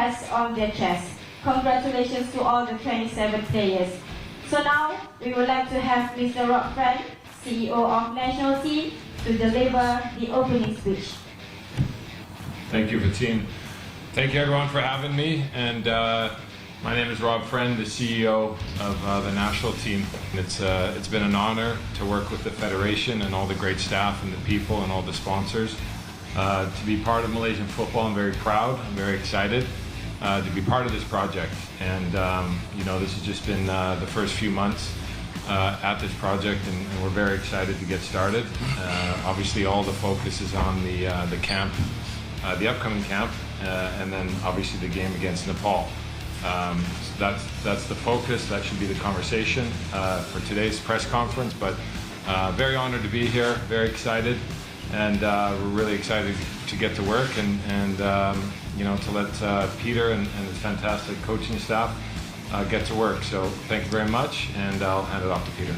crest on their chest. Congratulations to all the 27 players. So now we would like to have Mr. Rob Friend, CEO of National Team, to deliver the opening speech. Thank you, Fatin. Thank you everyone for having me. And my name is Rob Friend, the CEO of the national team. It's been an honor to work with the Federation and all the great staff and the people and all the sponsors. To be part of Malaysian football, I'm very proud, I'm very excited to be part of this project. And you know, this has just been the first few months at this project, and we're very excited to get started. Obviously all the focus is on the camp, the upcoming camp, and then obviously the game against Nepal. So that's the focus. That should be the conversation for today's press conference. But very honored to be here, very excited, and we're really excited to get to work and you know, to let Peter and his fantastic coaching staff get to work. So thank you very much, and I'll hand it off to Peter.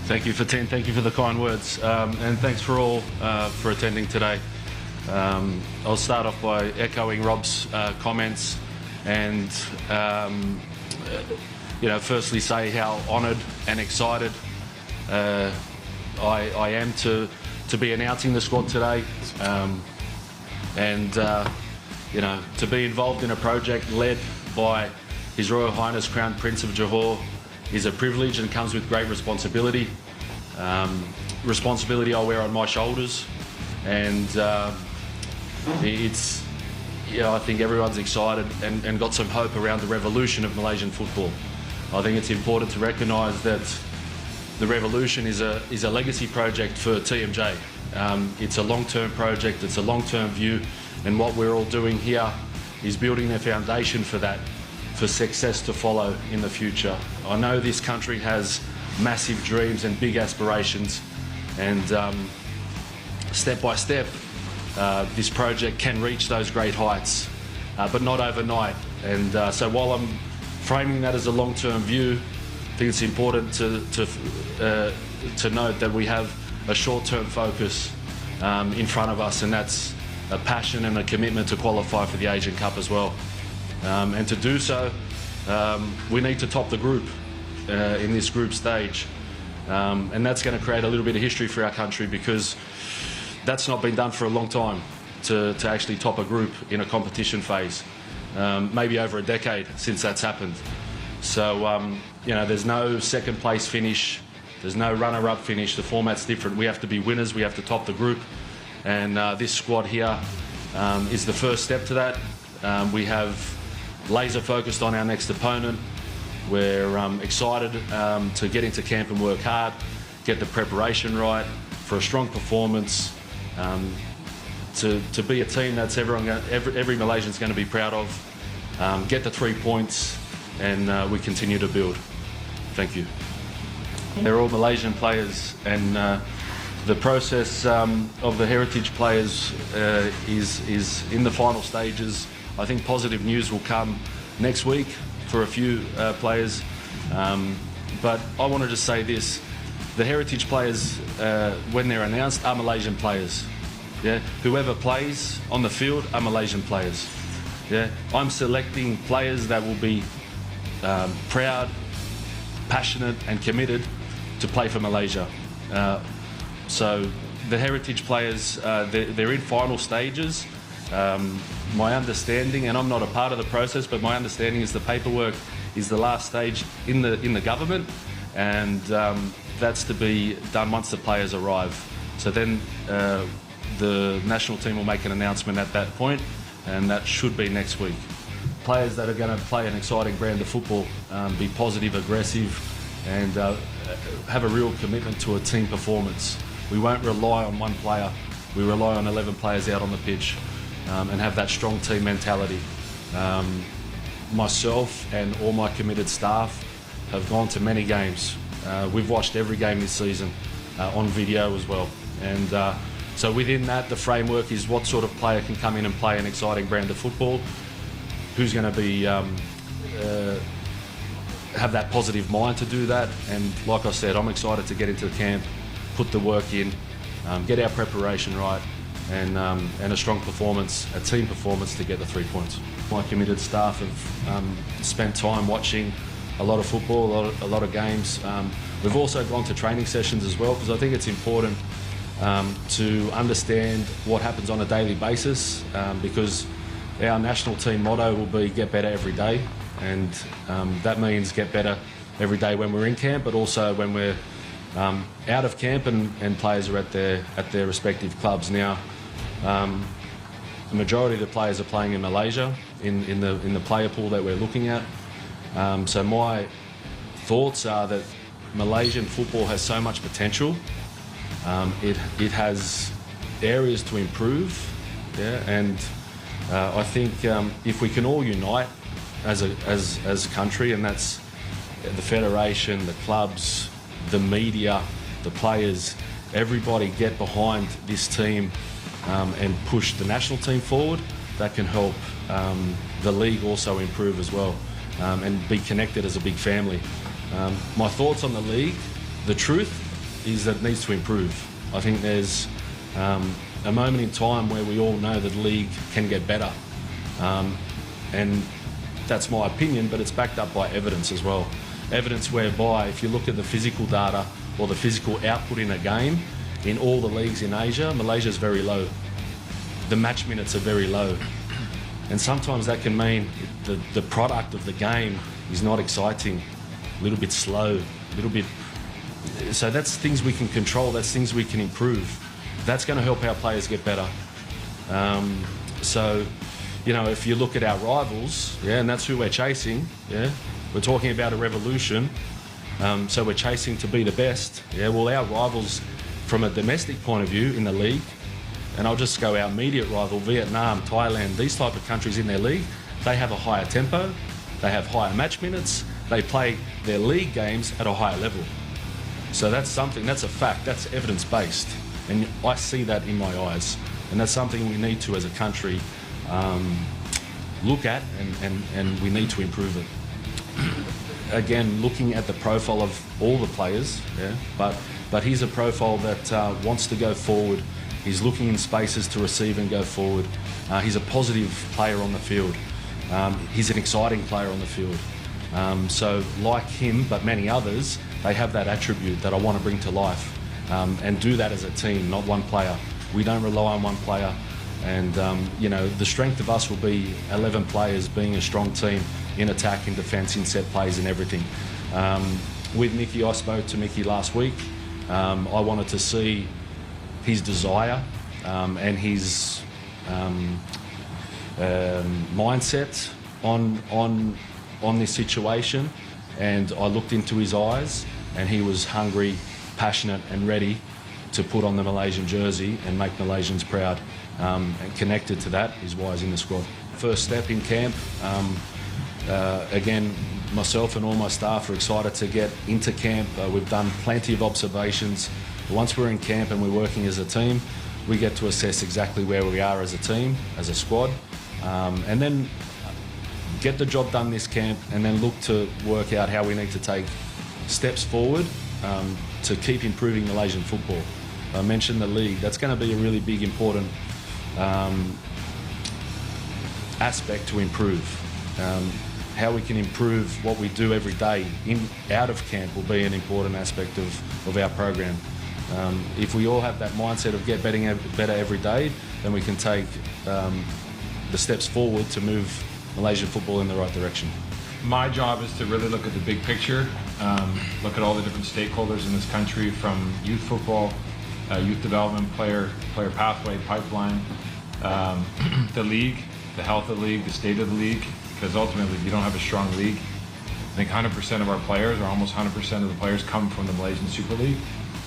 Thank you, Fatin. Thank you for the kind words, and thanks for all for attending today. I'll start off by echoing Rob's comments. And you know, firstly say how honoured and excited I am to be announcing the squad today, and you know, to be involved in a project led by His Royal Highness Crown Prince of Johor is a privilege and comes with great responsibility. Responsibility I wear on my shoulders, and it's. Yeah, I think everyone's excited and got some hope around the revolution of Malaysian football. I think it's important to recognise that the revolution is a legacy project for TMJ. It's a long-term project, it's a long-term view, and what we're all doing here is building a foundation for that, for success to follow in the future. I know this country has massive dreams and big aspirations, and step by step, this project can reach those great heights, but not overnight. And so while I'm framing that as a long-term view, I think it's important to note that we have a short-term focus in front of us, and that's a passion and a commitment to qualify for the Asian Cup as well. And to do so, we need to top the group in this group stage. And that's going to create a little bit of history for our country, because that's not been done for a long time, to actually top a group in a competition phase. Maybe over a decade since that's happened. So, you know, there's no second place finish, there's no runner-up finish, the format's different. We have to be winners, we have to top the group, and this squad here is the first step to that. We have laser focused on our next opponent. We're excited to get into camp and work hard, get the preparation right for a strong performance. To be a team that's every Malaysian's going to be proud of, get the 3 points, and we continue to build. Thank you. They're all Malaysian players, and the process of the heritage players is in the final stages. I think positive news will come next week for a few players, but I wanted to say this. The heritage players, when they're announced, are Malaysian players. Yeah, whoever plays on the field are Malaysian players. Yeah, I'm selecting players that will be proud, passionate, and committed to play for Malaysia. So the heritage players, they're in final stages. My understanding, and I'm not a part of the process, but my understanding is the paperwork is the last stage in the government, and that's to be done once the players arrive. So then the national team will make an announcement at that point, and that should be next week. Players that are going to play an exciting brand of football, be positive, aggressive, and have a real commitment to a team performance. We won't rely on one player, we rely on 11 players out on the pitch, and have that strong team mentality. Myself and all my committed staff have gone to many games. We've watched every game this season on video as well, and so within that, the framework is what sort of player can come in and play an exciting brand of football, who's going to be have that positive mind to do that. And like I said, I'm excited to get into the camp, put the work in, get our preparation right, and a strong performance, a team performance to get the 3 points. My committed staff have spent time watching a lot of football, a lot of games. We've also gone to training sessions as well, because I think it's important to understand what happens on a daily basis, because our national team motto will be get better every day, and that means get better every day when we're in camp, but also when we're out of camp and players are at their respective clubs. Now, the majority of the players are playing in Malaysia in the player pool that we're looking at. So my thoughts are that Malaysian football has so much potential. It has areas to improve, yeah, and I think if we can all unite as a country, and that's the federation, the clubs, the media, the players, everybody get behind this team and push the national team forward, that can help the league also improve as well, and be connected as a big family. My thoughts on the league, the truth is that it needs to improve. I think there's a moment in time where we all know that the league can get better, and that's my opinion, but it's backed up by evidence as well. Evidence whereby if you look at the physical data or the physical output in a game, in all the leagues in Asia, Malaysia's very low. The match minutes are very low. And sometimes that can mean the product of the game is not exciting, a little bit slow, a little bit... So that's things we can control, that's things we can improve. That's going to help our players get better. So, you know, if you look at our rivals, yeah, and that's who we're chasing, yeah, we're talking about a revolution, so we're chasing to be the best. Yeah, well, our rivals from a domestic point of view in the league, and I'll just go our immediate rival, Vietnam, Thailand, these type of countries in their league, they have a higher tempo, they have higher match minutes, they play their league games at a higher level. So that's something, that's a fact, that's evidence-based, and I see that in my eyes, and that's something we need to, as a country, look at, and we need to improve it. Again, looking at the profile of all the players, yeah, but he's a profile that wants to go forward. He's looking in spaces to receive and go forward. He's a positive player on the field. He's an exciting player on the field. So like him, but many others, they have that attribute that I want to bring to life, and do that as a team, not one player. We don't rely on one player, and you know, the strength of us will be 11 players being a strong team in attack, in defence, in set plays and everything. With Mickey, I spoke to Mickey last week. I wanted to see his desire and his mindset on this situation, and I looked into his eyes, and he was hungry, passionate and ready to put on the Malaysian jersey and make Malaysians proud, and connected to that is why he's in the squad. First step in camp, again, myself and all my staff are excited to get into camp. We've done plenty of observations. Once we're in camp and we're working as a team, we get to assess exactly where we are as a team, as a squad, and then get the job done this camp, and then look to work out how we need to take steps forward to keep improving Malaysian football. I mentioned the league. That's going to be a really big, important aspect to improve. How we can improve what we do every day out of camp will be an important aspect of our program. If we all have that mindset of get better every day, then we can take the steps forward to move Malaysian football in the right direction. My job is to really look at the big picture, look at all the different stakeholders in this country, from youth football, youth development, player pathway, pipeline, the league, the health of the league, the state of the league, because ultimately if you don't have a strong league, I think 100% of our players, or almost 100% of the players, come from the Malaysian Super League.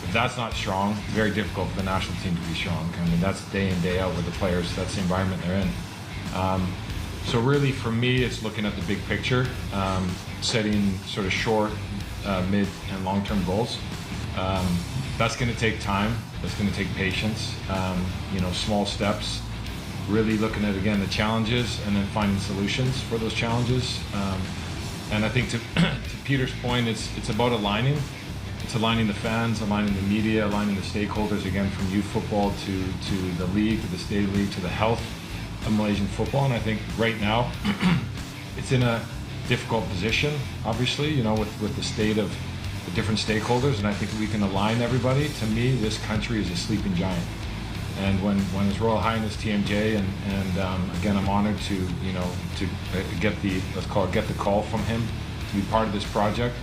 If that's not strong, it's very difficult for the national team to be strong. I mean, that's day in, day out with the players, that's the environment they're in. So really, for me, it's looking at the big picture, setting sort of short, mid, and long-term goals. That's going to take time. That's going to take patience. You know, small steps. Really looking at, again, the challenges, and then finding solutions for those challenges. And I think to Peter's point, it's about aligning. it's aligning the fans, aligning the media, aligning the stakeholders, again, from youth football to the league, to the state league, to the health of Malaysian football. And I think right now it's in a difficult position, obviously, you know, with the state of the different stakeholders, and I think we can align everybody. To me, this country is a sleeping giant. And when His Royal Highness TMJ and again, I'm honored to, you know, to get the, let's call it, get the call from him to be part of this project.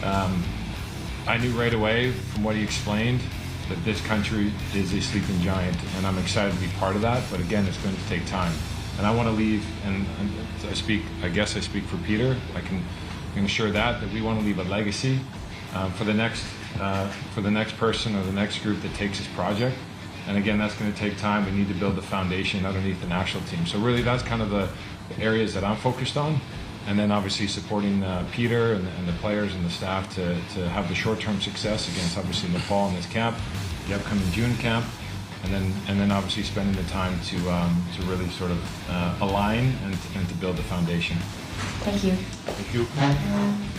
I knew right away from what he explained that this country is a sleeping giant, and I'm excited to be part of that. But again, it's going to take time, and I want to leave. And I guess I speak for Peter. I can ensure that we want to leave a legacy for the next person or the next group that takes this project. And again, that's going to take time. We need to build the foundation underneath the national team. So really, that's kind of the areas that I'm focused on. And then obviously supporting Peter and the players and the staff to have the short-term success against obviously Nepal in this camp, the upcoming June camp, and then obviously spending the time to really sort of align and to build the foundation. Thank you. Thank you.